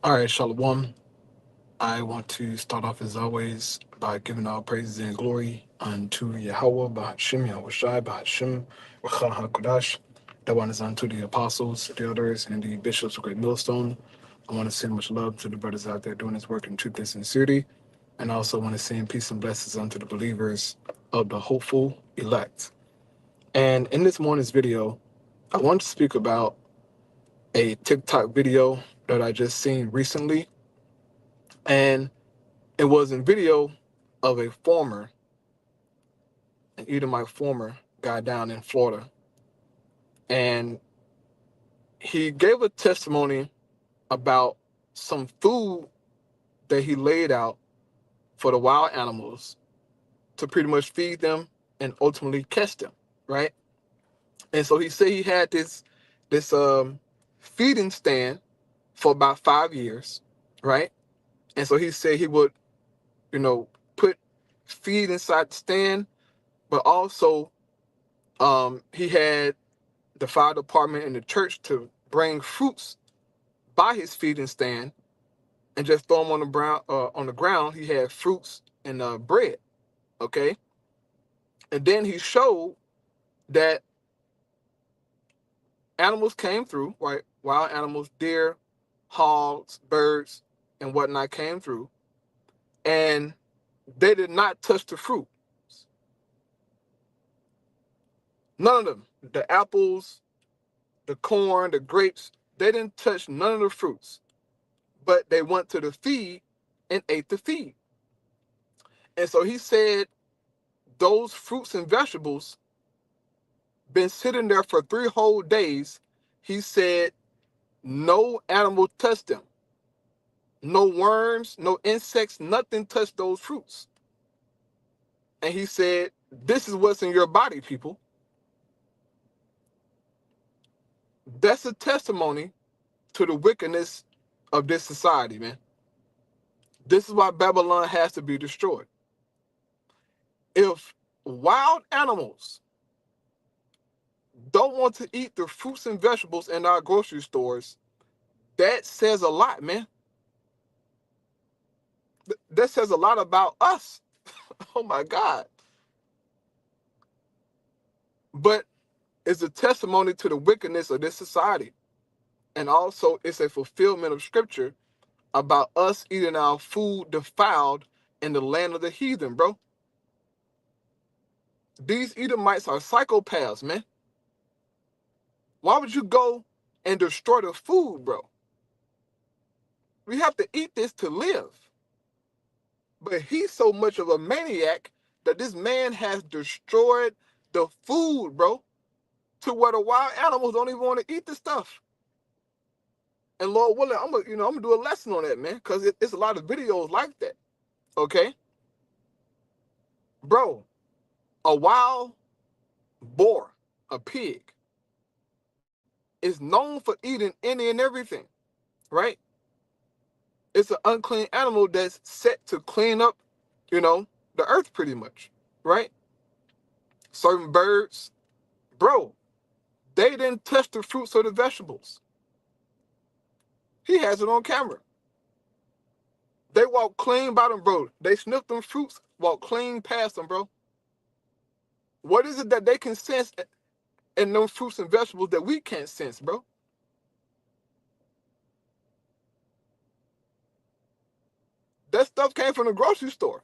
All right, Shalom. I want to start off as always by giving all praises and glory unto Yahweh, Bahashim, Yahweh Shai, Bahashim, Racha HaKodash. That one is unto the apostles, the elders, and the bishops of Great Millstone. I want to send much love to the brothers out there doing this work in truth and sincerity. And I also want to send peace and blessings unto the believers of the hopeful elect. And in this morning's video, I want to speak about a TikTok video that I just seen recently. And it was a video of a an Edomite former guy down in Florida. And he gave a testimony about some food that he laid out for the wild animals to pretty much feed them and ultimately catch them, right? And so he said he had this feeding stand for about 5 years, right? And so he said he would, put feed inside the stand, but also he had the fire department and the church to bring fruits by his feeding stand and just throw them on the ground. He had fruits and bread, okay? And then he showed that animals came through, right? Wild animals, deer, hogs, birds, and whatnot came through, and they did not touch the fruit. None of them. The apples, the corn, the grapes, they didn't touch none of the fruits. But they went to the feed and ate the feed. And so he said those fruits and vegetables been sitting there for 3 whole days. He said no animal touched them. No worms, no insects, nothing touched those fruits. And he said, this is what's in your body, people. That's a testimony to the wickedness of this society, man. This is why Babylon has to be destroyed. If wild animals don't want to eat the fruits and vegetables in our grocery stores, that says a lot, man. That says a lot about us. Oh my God. But it's a testimony to the wickedness of this society. And also it's a fulfillment of scripture about us eating our food defiled in the land of the heathen, bro. These Edomites are psychopaths, man. Why would you go and destroy the food, bro? We have to eat this to live. But he's so much of a maniac that this man has destroyed the food, bro, to where the wild animals don't even want to eat the stuff. And Lord willing, I'm gonna do a lesson on that, man, because it's a lot of videos like that. Okay, bro, a wild boar, a pig, is known for eating any and everything, right? It's an unclean animal that's set to clean up, the earth pretty much, right? Certain birds, bro, they didn't touch the fruits or the vegetables. He has it on camera. They walk clean by them, bro. They sniff them fruits, walk clean past them, bro. What is it that they can sense in them fruits and vegetables that we can't sense, bro? That stuff came from the grocery store.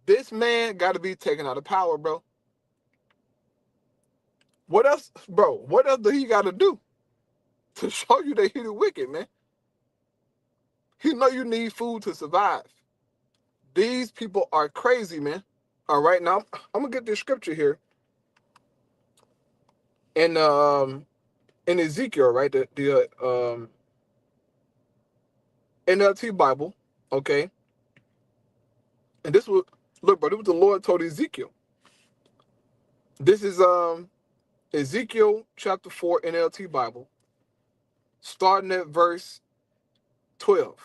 This man got to be taken out of power, bro. What else, bro? What else do he got to do to show you that he the wicked, man? He know you need food to survive. These people are crazy, man. All right, now I'm gonna get this scripture here in Ezekiel, right? The NLT Bible, okay. And this was look, bro. This was the Lord told Ezekiel. This is Ezekiel chapter 4 NLT Bible, starting at verse 12.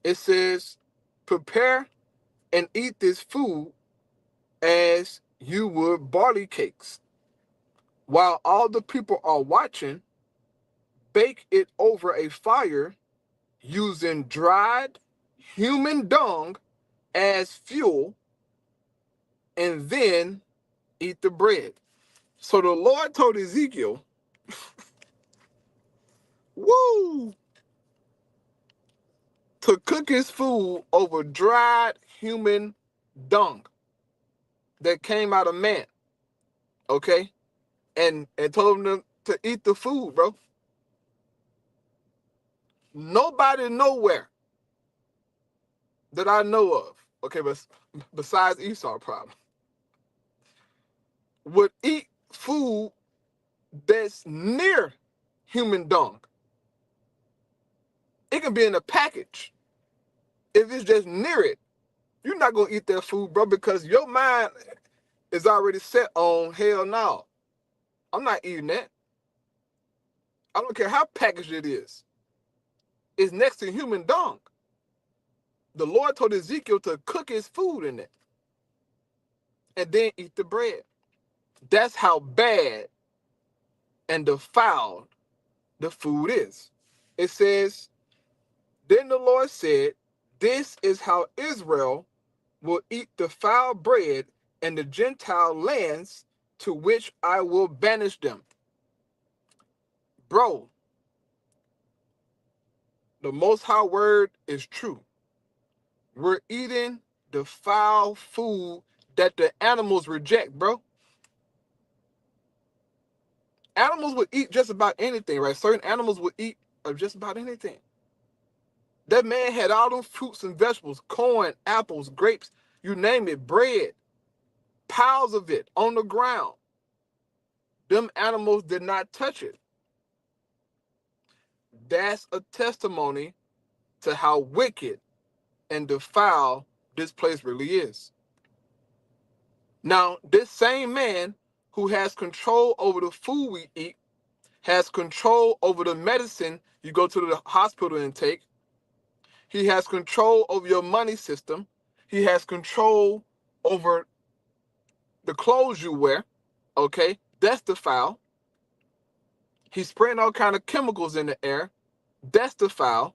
It says, "Prepare and eat this food as you would barley cakes, while all the people are watching. bake it over a fire using dried human dung as fuel, and then eat the bread. So the Lord told Ezekiel, woo, to cook his food over dried human dung that came out of man, okay? And told him to eat the food, bro. Nobody nowhere that I know of, okay, but besides Esau probably, would eat food that's near human dung. It can be in a package. If it's just near it, you're not gonna eat that food, bro, because your mind is already set on hell no. I'm not eating that. I don't care how packaged it is. It's next to human dung. The Lord told Ezekiel to cook his food in it and then eat the bread. That's how bad and defiled the food is. It says, then the Lord said, this is how Israel will eat the foul bread in the Gentile lands to which I will banish them. Bro, the Most High word is true. We're eating the foul food that the animals reject, bro. Animals would eat just about anything, right? Certain animals would eat of just about anything. That man had all them fruits and vegetables, corn, apples, grapes, you name it, bread, piles of it on the ground. Them animals did not touch it. That's a testimony to how wicked and defiled this place really is. Now, this same man who has control over the food we eat has control over the medicine you go to the hospital and take. He has control over your money system. He has control over the clothes you wear. Okay, that's defiled. He's spraying all kind of chemicals in the air. That's defiled.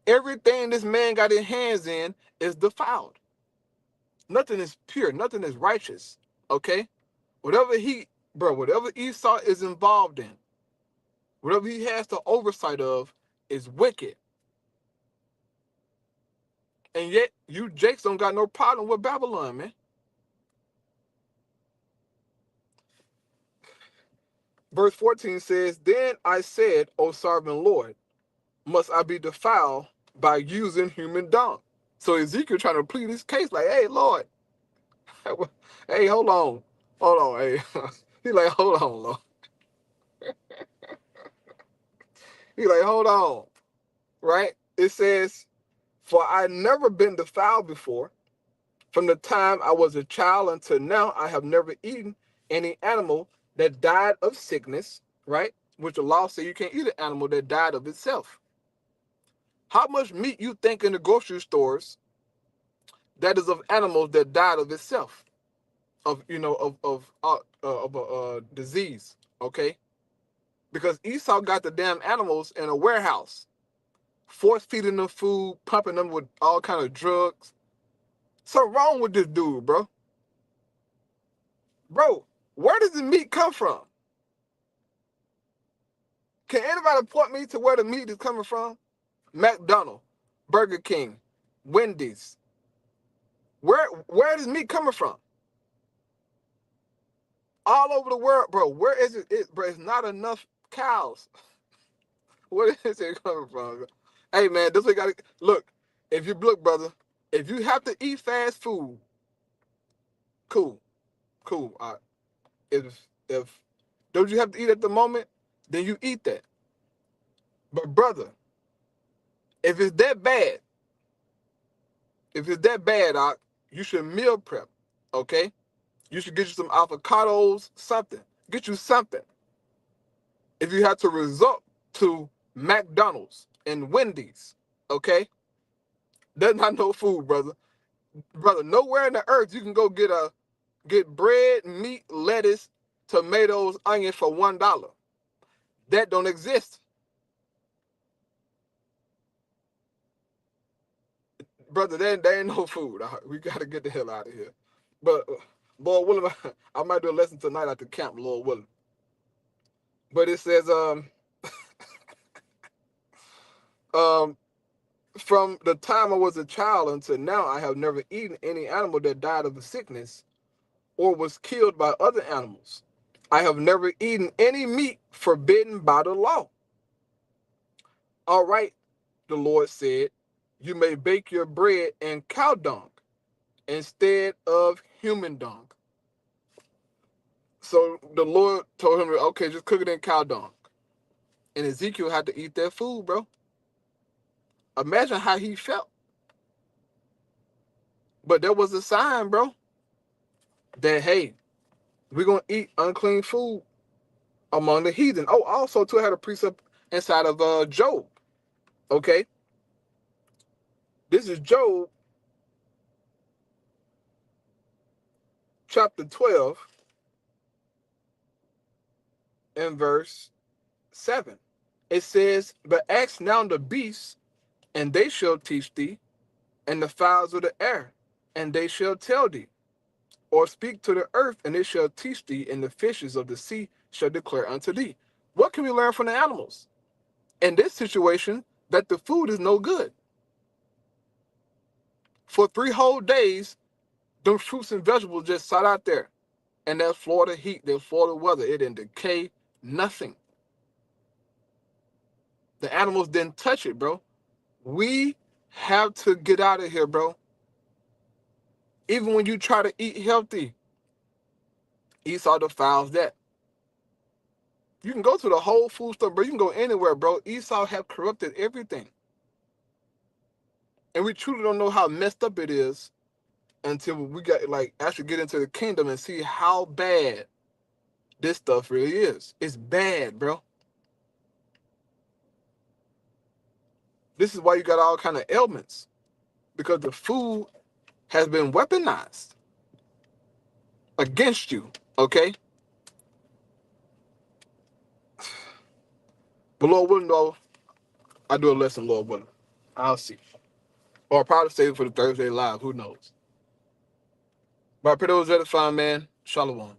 Everything this man got his hands in is defiled. Nothing is pure. Nothing is righteous. Okay? Whatever Esau is involved in, whatever he has the oversight of, is wicked. And yet, you Jakes don't got no problem with Babylon, man. Verse 14 says, then I said, O sovereign Lord, must I be defiled by using human dung? So Ezekiel trying to plead his case like, hey, Lord, hey, hold on, hey. He like, hold on, Lord. He like, hold on, right? It says, for I never been defiled before. From the time I was a child until now, I have never eaten any animal that died of sickness, right? Which the law says you can't eat an animal that died of itself. How much meat you think in the grocery stores that is of animals that died of itself, of a disease, okay? Because Esau got the damn animals in a warehouse, force feeding them food, pumping them with all kind of drugs. Something wrong with this dude, bro. Bro, where does the meat come from? Can anybody point me to where the meat is coming from? McDonald's, Burger King, Wendy's. Where is meat coming from? All over the world, bro. Where is it? Bro, it's not enough cows. Where is it coming from? Hey, man, this way got to look. Brother, if you have to eat fast food, cool. If don't you have to eat at the moment, then you eat that. But brother, if it's that bad, you should meal prep, okay? You should get you some avocados, something. Get you something. If you have to resort to McDonald's and Wendy's, okay? That's not no food, brother. Brother, nowhere in the earth you can go get bread, meat, lettuce, tomatoes, onion for $1. That don't exist. Brother, there ain't no food. We got to get the hell out of here. But, Lord willing, I might do a lesson tonight at the camp, Lord willing. But it says, um, from the time I was a child until now, I have never eaten any animal that died of a sickness or was killed by other animals. I have never eaten any meat forbidden by the law. All right, the Lord said, you may bake your bread in cow dung instead of human dung. So the Lord told him, okay, just cook it in cow dung. And Ezekiel had to eat that food, bro. Imagine how he felt. But there was a sign, bro, that, hey, we're going to eat unclean food among the heathen. Oh, also, too, I had a precept inside of Job. Okay? This is Job chapter 12 and verse 7. It says, but ask now the beasts, and they shall teach thee, and the fowls of the air, and they shall tell thee. Or speak to the earth, and it shall teach thee, and the fishes of the sea shall declare unto thee. What can we learn from the animals? In this situation, that the food is no good. For 3 whole days, them fruits and vegetables just sat out there. And that Florida heat, that Florida weather, it didn't decay nothing. The animals didn't touch it, bro. We have to get out of here, bro. Even when you try to eat healthy, Esau defiles that. You can go to the Whole Food store, bro. You can go anywhere, bro. Esau have corrupted everything. And we truly don't know how messed up it is until we got actually get into the kingdom and see how bad this stuff really is. It's bad, bro. This is why you got all kind of ailments, because the food has been weaponized against you, okay? But Lord willing, though, I do a lesson, Lord willing. I'll see. Or I'll probably save it for the Thursday live. Who knows? But I pray that was edifying, man. Shalom.